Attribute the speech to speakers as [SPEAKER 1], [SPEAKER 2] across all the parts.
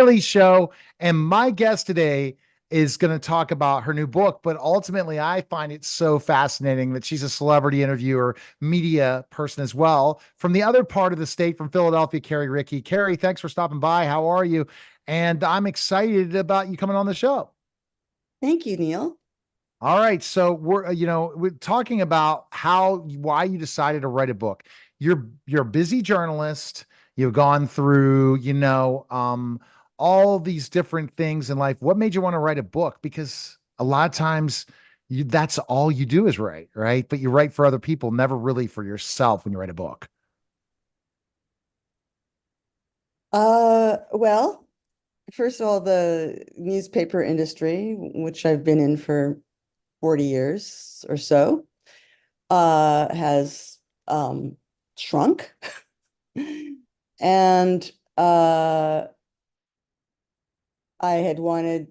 [SPEAKER 1] Daily Show. And my guest today is going to talk about her new book, but ultimately, I find it so fascinating that she's a celebrity interviewer, media person as well. From the other part of the state, from Philadelphia, Carrie Rickey. Carrie, thanks for stopping by. How are you? And I'm excited about you coming on the show.
[SPEAKER 2] Thank you, Neil.
[SPEAKER 1] All right, so we're talking about why you decided to write a book. You're a busy journalist. You've gone through, all these different things in life. What made you want to write a book? Because a lot of times that's all you do is write, right? But you write for other people, never really for yourself when you write a book.
[SPEAKER 2] Well, first of all, the newspaper industry, which I've been in for 40 years or so, has shrunk. And I had wanted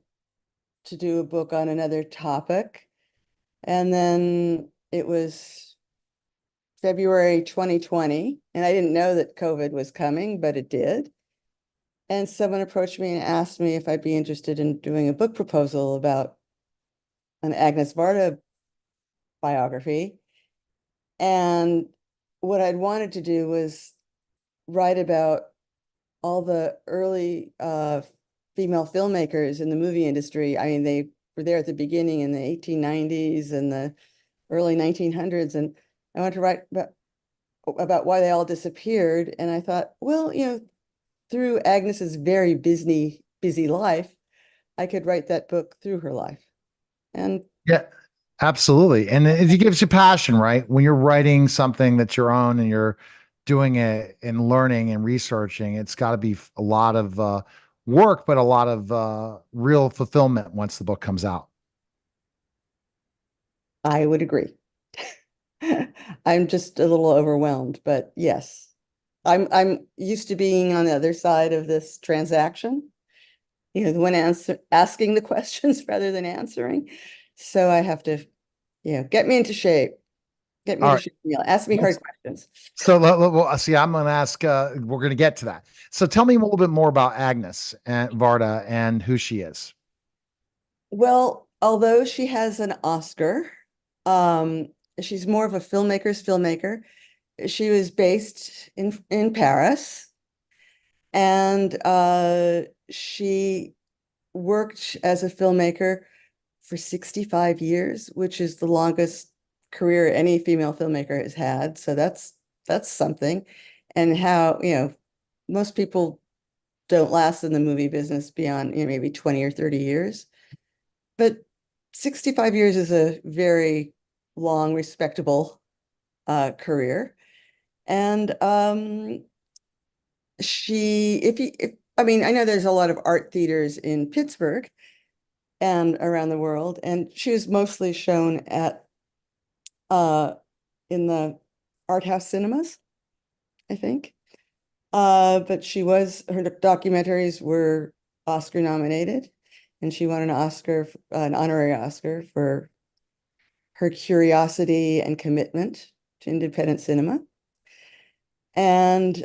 [SPEAKER 2] to do a book on another topic. And then it was February 2020, and I didn't know that COVID was coming, but it did. And someone approached me and asked me if I'd be interested in doing a book proposal about an Agnes Varda biography. And what I'd wanted to do was write about all the early female filmmakers in the movie industry. I mean, they were there at the beginning in the 1890s and the early 1900s. And I wanted to write about why they all disappeared. And I thought, well, through Agnes's very busy life, I could write that book through her life. And
[SPEAKER 1] Yeah, absolutely. And it gives you passion, right? When you're writing something that's your own and you're doing it and learning and researching, it's got to be a lot of work, but a lot of real fulfillment once the book comes out.
[SPEAKER 2] I would agree. I'm just a little overwhelmed, but yes, I'm used to being on the other side of this transaction, the one asking the questions rather than answering. So I have to, get me into shape. Get me
[SPEAKER 1] All
[SPEAKER 2] into
[SPEAKER 1] right.
[SPEAKER 2] shape, Neil. Ask me hard questions.
[SPEAKER 1] So well, see, I'm going to ask, we're going to get to that. So tell me a little bit more about Agnes and Varda and who she is.
[SPEAKER 2] Well, although she has an Oscar, um, she's more of a filmmaker's filmmaker. She was based in Paris, and she worked as a filmmaker for 65 years, which is the longest career any female filmmaker has had. So that's something. And how, most people don't last in the movie business beyond, maybe 20 or 30 years. But 65 years is a very long, respectable career. And I mean, I know there's a lot of art theaters in Pittsburgh and around the world, and she was mostly shown at uh in the art house cinemas, I think. But her documentaries were Oscar nominated, and she won an honorary Oscar for her curiosity and commitment to independent cinema. And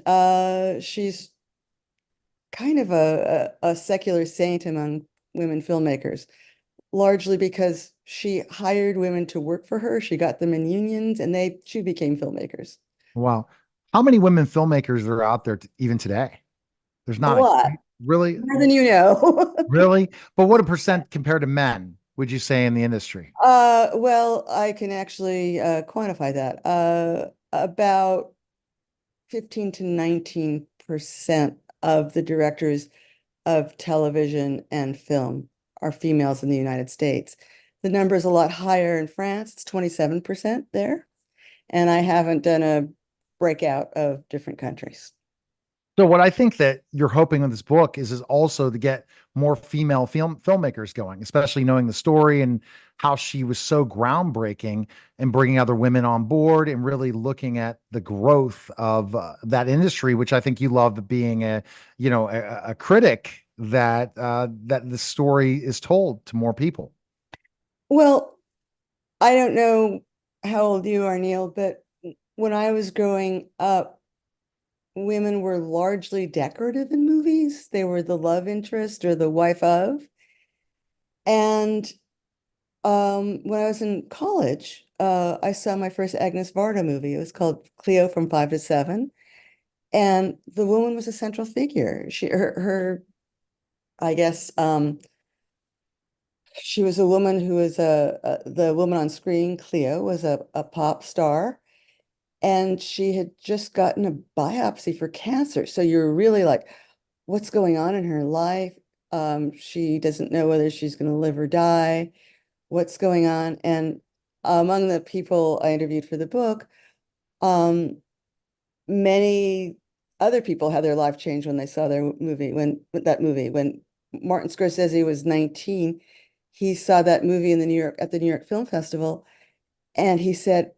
[SPEAKER 2] she's kind of a secular saint among women filmmakers, largely because she hired women to work for her. She got them in unions, and she became filmmakers.
[SPEAKER 1] Wow. How many women filmmakers are out there even today? There's
[SPEAKER 2] A
[SPEAKER 1] not
[SPEAKER 2] lot,
[SPEAKER 1] really,
[SPEAKER 2] more than you know.
[SPEAKER 1] really. But what a percent compared to men would you say in the industry?
[SPEAKER 2] Well, I can actually quantify that. About 15 to 19% of the directors of television and film are females in the United States. The number is a lot higher in France. It's 27% there. And I haven't done a breakout of different countries.
[SPEAKER 1] So what I think that you're hoping with this book is also to get more female filmmakers going, especially knowing the story and how she was so groundbreaking and bringing other women on board and really looking at the growth of that industry, which I think you love being a critic that the story is told to more people.
[SPEAKER 2] Well, I don't know how old you are, Neil, but when I was growing up, women were largely decorative in movies. They were the love interest or the wife of. And when I was in college, I saw my first Agnes Varda movie. It was called Cleo from 5 to 7. And the woman was a central figure. Her, I guess, she was a woman who was the woman on screen, Cleo, was a pop star. And she had just gotten a biopsy for cancer. So you're really like, what's going on in her life? She doesn't know whether she's going to live or die. What's going on? And among the people I interviewed for the book, um, many other people had their life changed when they saw their movie, when Martin Scorsese was 19, he saw that movie in the New York Film Festival, and he said,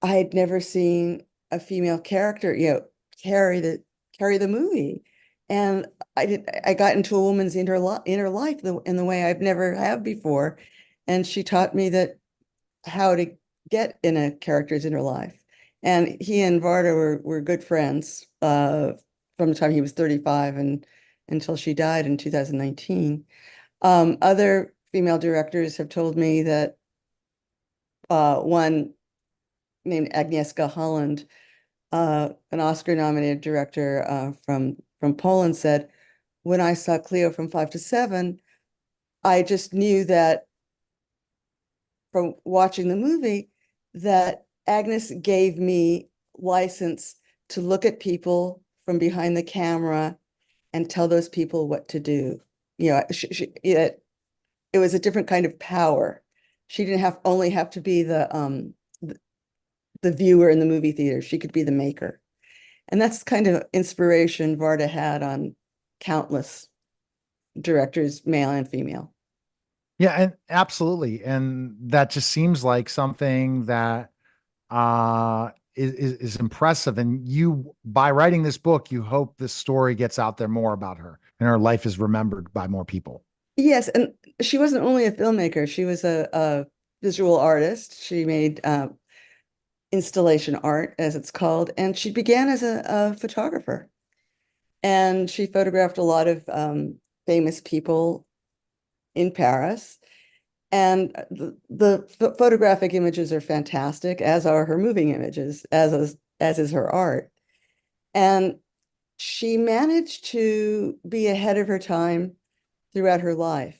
[SPEAKER 2] I had never seen a female character, carry the movie. And I got into a woman's inner life in the way I've never have before. And she taught me that how to get in a character's inner life. And he and Varda were good friends from the time he was 35 and until she died in 2019. Other female directors have told me that one named Agnieszka Holland, an Oscar-nominated director from Poland, said, when I saw Cleo from 5 to 7, I just knew that from watching the movie that Agnes gave me license to look at people from behind the camera and tell those people what to do. It was a different kind of power. She didn't only have to be the viewer in the movie theater. She could be the maker. And that's kind of inspiration Varda had on countless directors, male and female.
[SPEAKER 1] Yeah, and absolutely. And that just seems like something that is impressive. And you, by writing this book, you hope this story gets out there more about her and her life is remembered by more people.
[SPEAKER 2] Yes, and she wasn't only a filmmaker, she was a visual artist. She made installation art, as it's called, and she began as a photographer. And she photographed a lot of famous people in Paris. And the photographic images are fantastic, as are her moving images, as is her art. And she managed to be ahead of her time throughout her life.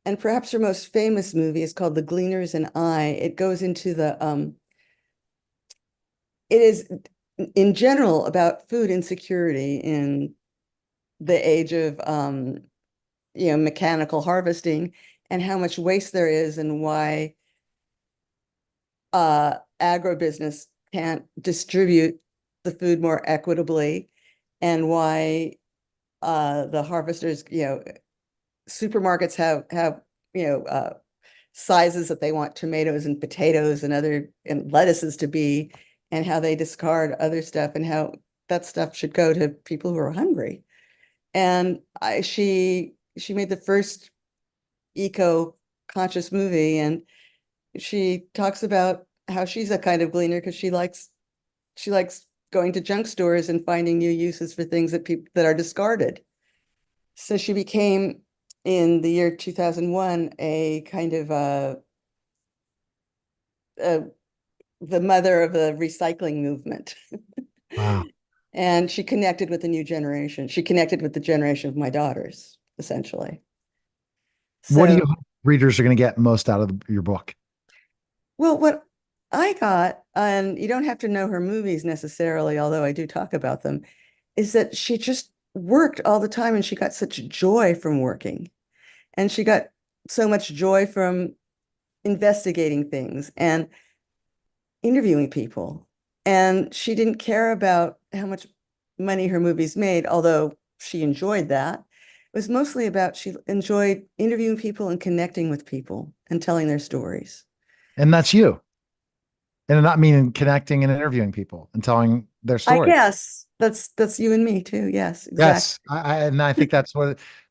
[SPEAKER 2] And perhaps her most famous movie is called The Gleaners and I. It goes into it is in general about food insecurity in the age of mechanical harvesting and how much waste there is and why agribusiness can't distribute the food more equitably and why the harvesters, supermarkets have sizes that they want tomatoes and potatoes and lettuces to be, and how they discard other stuff and how that stuff should go to people who are hungry. And she made the first eco-conscious movie, and she talks about how she's a kind of gleaner because she likes going to junk stores and finding new uses for things that are discarded. So she became, in the year 2001, a kind of the mother of the recycling movement.
[SPEAKER 1] Wow.
[SPEAKER 2] And she connected with the new generation. She connected with the generation of my daughters, essentially.
[SPEAKER 1] What do
[SPEAKER 2] So,
[SPEAKER 1] you hope readers are going to get most out of your book?
[SPEAKER 2] well, what I got, and you don't have to know her movies necessarily, although I do talk about them, is that she just worked all the time and she got such joy from working. And she got so much joy from investigating things and interviewing people. And she didn't care about how much money her movies made, although she enjoyed that. It was mostly about she enjoyed interviewing people and connecting with people and telling their stories.
[SPEAKER 1] And that's you. And not meaning connecting and interviewing people and telling their
[SPEAKER 2] I
[SPEAKER 1] story.
[SPEAKER 2] guess that's you and me too. Yes, exactly.
[SPEAKER 1] Yes. And I think that's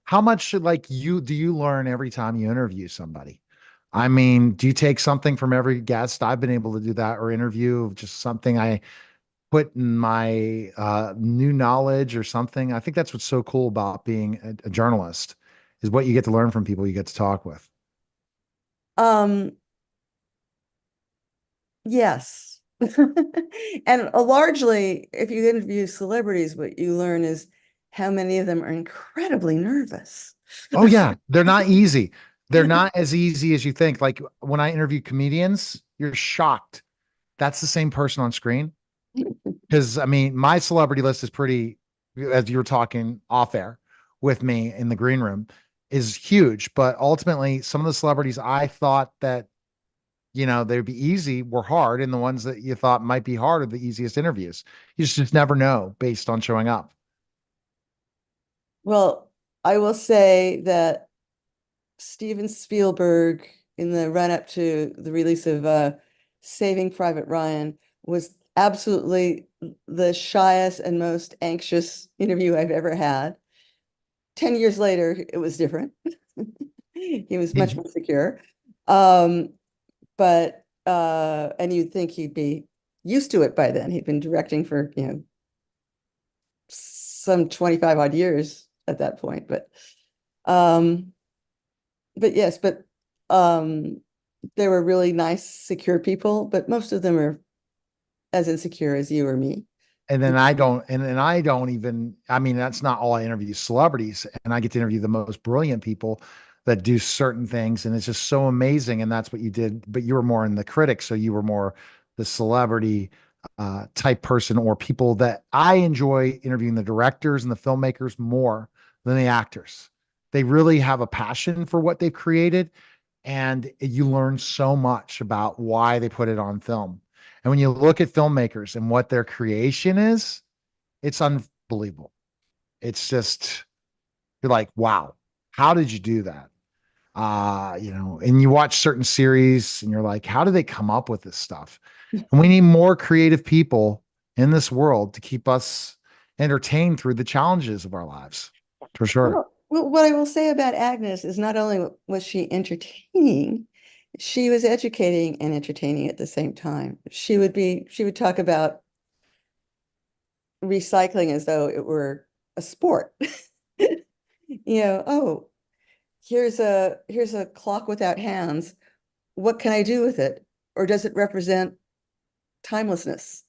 [SPEAKER 1] how much should do you learn every time you interview somebody? I mean, do you take something from every guest? I've been able to do that or interview just something put in my new knowledge or something. I think that's what's so cool about being a journalist is what you get to learn from people you get to talk with.
[SPEAKER 2] Um, yes. And largely, if you interview celebrities, what you learn is how many of them are incredibly nervous.
[SPEAKER 1] Oh yeah, they're not easy. They're not as easy as you think. Like when I interview comedians, you're shocked. That's the same person on screen. Because I mean, my celebrity list is pretty, as you were talking off air with me in the green room, is huge. But ultimately, some of the celebrities I thought that, they'd be easy were hard. And the ones that you thought might be hard are the easiest interviews. You just never know based on showing up.
[SPEAKER 2] Well, I will say that Steven Spielberg, in the run-up to the release of Saving Private Ryan, was absolutely the shyest and most anxious interview I've ever had. 10 years later, it was different. He was much more secure. Um, but and you'd think he'd be used to it by then. He'd been directing for, some 25 odd years at that point. Um, but yes, but they were really nice, secure people, but most of them are as insecure as you or me.
[SPEAKER 1] And then I don't, and I don't even, I mean, that's not all I interview celebrities, and I get to interview the most brilliant people that do certain things. And it's just so amazing. And that's what you did, but you were more in the critic. So you were more the celebrity type person, or people that I enjoy interviewing the directors and the filmmakers more than the actors. They really have a passion for what they've created. And you learn so much about why they put it on film. And when you look at filmmakers and what their creation is, it's unbelievable. It's just, you're like, wow, how did you do that? And you watch certain series and you're like, how do they come up with this stuff? And we need more creative people in this world to keep us entertained through the challenges of our lives, for sure.
[SPEAKER 2] Well, what I will say about Agnes is not only was she entertaining, she was educating and entertaining at the same time. She would talk about recycling as though it were a sport. Oh, here's a clock without hands. What can I do with it? Or does it represent timelessness?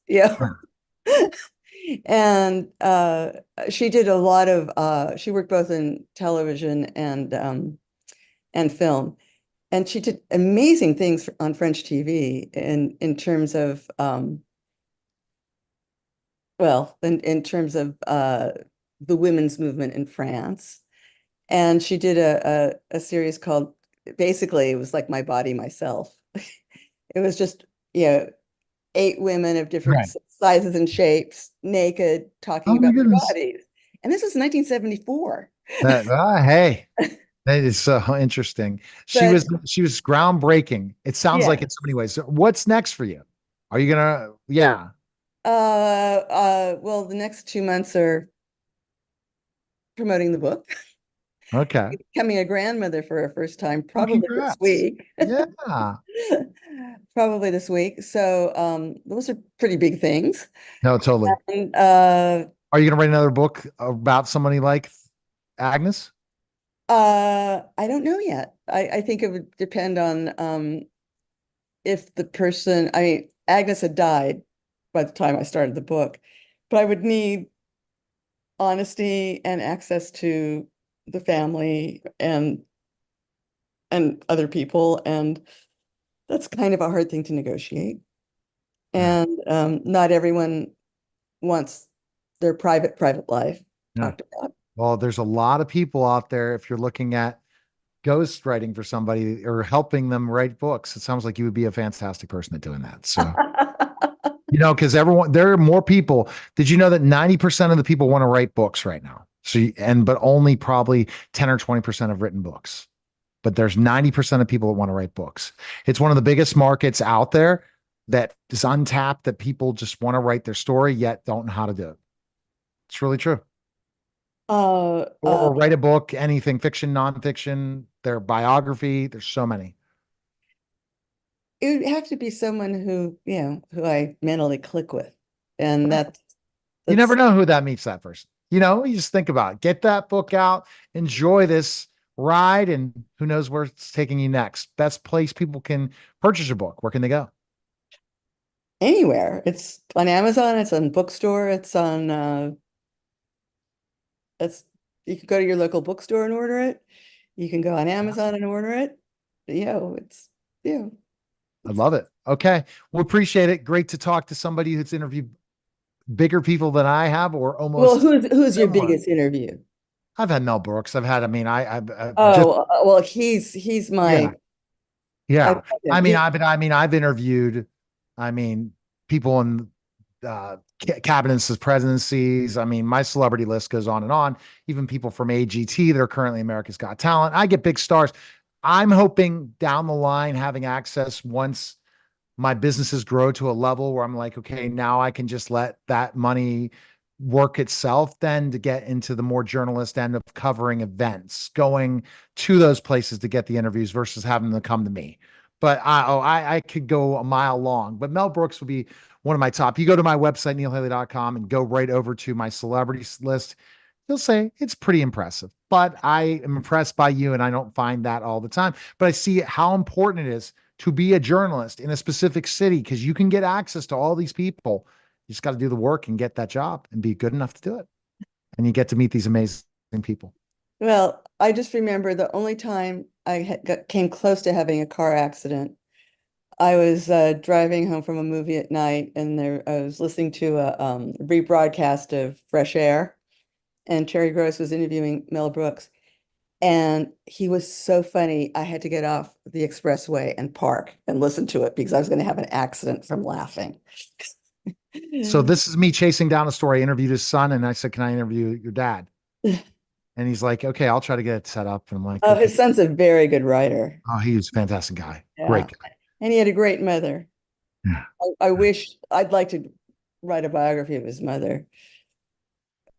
[SPEAKER 2] And she did a lot of she worked both in television and film. And she did amazing things on French TV in terms of in terms of the women's movement in France. And she did a series called, basically it was like My Body, Myself. It was just, 8 women of different
[SPEAKER 1] Right.
[SPEAKER 2] sizes and shapes, naked, talking
[SPEAKER 1] Oh my
[SPEAKER 2] about their
[SPEAKER 1] goodness.
[SPEAKER 2] bodies. And this was 1974.
[SPEAKER 1] Hey, that is so interesting. She
[SPEAKER 2] But
[SPEAKER 1] was she was groundbreaking. It sounds like
[SPEAKER 2] yeah,
[SPEAKER 1] in so many ways. So what's next for you? Are you gonna? Yeah.
[SPEAKER 2] well, the next 2 months are promoting the book,
[SPEAKER 1] Okay.
[SPEAKER 2] becoming a grandmother for her first time,
[SPEAKER 1] Well,
[SPEAKER 2] probably this
[SPEAKER 1] congrats.
[SPEAKER 2] week.
[SPEAKER 1] Yeah.
[SPEAKER 2] Probably this week. So those are pretty big things.
[SPEAKER 1] No, totally.
[SPEAKER 2] And
[SPEAKER 1] Are you gonna write another book about somebody like Agnes?
[SPEAKER 2] I don't know yet. I think it would depend on if the person, I mean, Agnes had died by the time I started the book, but I would need honesty and access to the family and other people, and that's kind of a hard thing to negotiate.
[SPEAKER 1] Yeah.
[SPEAKER 2] And not everyone wants their private life
[SPEAKER 1] Yeah.
[SPEAKER 2] talked about.
[SPEAKER 1] Well, there's a lot of people out there. If you're looking at ghostwriting for somebody or helping them write books, it sounds like you would be a fantastic person at doing that. So, because there are more people. Did you know that 90% of the people want to write books right now? But only probably 10 or 20% have written books. But there's 90% of people that want to write books. It's one of the biggest markets out there that is untapped, that people just want to write their story yet don't know how to do it. It's really true.
[SPEAKER 2] Uh, uh,
[SPEAKER 1] Or write a book, anything, fiction, nonfiction, their biography. There's so many.
[SPEAKER 2] it would have to be someone who I mentally click with. And
[SPEAKER 1] You never
[SPEAKER 2] that's
[SPEAKER 1] know who that meets that person. You just think about it. Get that book out, enjoy this ride, and who knows where it's taking you next. Best place people can purchase your book. Where can they go?
[SPEAKER 2] anywhere. It's on Amazon, it's on bookstore, it's on it's you can go to your local bookstore and order it. You can go on Amazon and order it. It's yeah.
[SPEAKER 1] I love it. Okay. We appreciate it. Great to talk to somebody who's interviewed bigger people than I have, or
[SPEAKER 2] Well,
[SPEAKER 1] almost
[SPEAKER 2] who's your
[SPEAKER 1] similar.
[SPEAKER 2] biggest interview?
[SPEAKER 1] I've had Mel Brooks. I've just,
[SPEAKER 2] Oh, well, he's
[SPEAKER 1] yeah,
[SPEAKER 2] my I
[SPEAKER 1] yeah.
[SPEAKER 2] love him.
[SPEAKER 1] I've interviewed, I mean, people in cabinets as presidencies. I mean, my celebrity list goes on and on. Even people from AGT that are currently America's Got Talent. I get big stars. I'm hoping down the line having access once my businesses grow to a level where I'm like, okay, now I can just let that money work itself then to get into the more journalist end of covering events, going to those places to get the interviews versus having them come to me. But I could go a mile long, but Mel Brooks would be one of my top. You go to my website, neilhaley.com, and go right over to my celebrities list. You'll say it's pretty impressive, but I am impressed by you. And I don't find that all the time, but I see how important it is to be a journalist in a specific city because you can get access to all these people. You just got to do the work and get that job and be good enough to do it. And you get to meet these amazing people.
[SPEAKER 2] Well, I just remember the only time came close to having a car accident. I was driving home from a movie at night, and I was listening to a rebroadcast of Fresh Air, and Terry Gross was interviewing Mel Brooks, and he was so funny. I had to get off the expressway and park and listen to it because I was going to have an accident from laughing.
[SPEAKER 1] So this is me chasing down a story. I interviewed his son and I said, can I interview your dad? And he's like, okay, I'll try to get it set up. And I'm like,
[SPEAKER 2] Oh,
[SPEAKER 1] okay.
[SPEAKER 2] his son's a very good writer.
[SPEAKER 1] Oh, he was a fantastic guy.
[SPEAKER 2] Yeah.
[SPEAKER 1] Great guy.
[SPEAKER 2] And he had a great mother.
[SPEAKER 1] Yeah.
[SPEAKER 2] I wish I'd like to write a biography of his mother,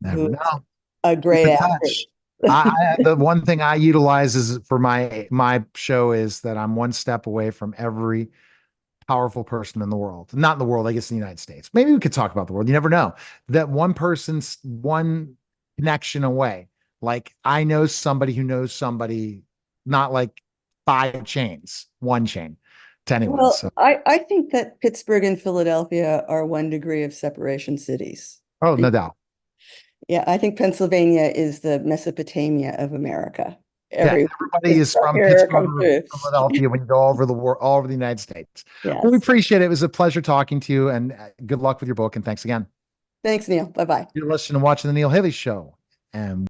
[SPEAKER 1] Never
[SPEAKER 2] who is
[SPEAKER 1] know.
[SPEAKER 2] a
[SPEAKER 1] Keep
[SPEAKER 2] great
[SPEAKER 1] in
[SPEAKER 2] actress.
[SPEAKER 1] touch. The one thing I utilize is for my show is that I'm one step away from every powerful person in the world. Not in the world, I guess in the United States. Maybe we could talk about the world. You never know. That one person's one connection away. Like I know somebody who knows somebody, not like five chains, one chain to anyone.
[SPEAKER 2] Well,
[SPEAKER 1] So,
[SPEAKER 2] I think that Pittsburgh and Philadelphia are 1 degree of separation cities.
[SPEAKER 1] oh, no doubt.
[SPEAKER 2] Yeah, I think Pennsylvania is the Mesopotamia of America.
[SPEAKER 1] Yeah,
[SPEAKER 2] Every
[SPEAKER 1] everybody is from
[SPEAKER 2] here
[SPEAKER 1] Pittsburgh
[SPEAKER 2] come
[SPEAKER 1] or
[SPEAKER 2] true.
[SPEAKER 1] Philadelphia when you go all over the world, all over the United States. Well, we
[SPEAKER 2] Yes.
[SPEAKER 1] appreciate it. It was a pleasure talking to you and good luck with your book. And thanks again.
[SPEAKER 2] Thanks, Neil. Bye-bye.
[SPEAKER 1] You're listening and watching the Neil Haley Show. And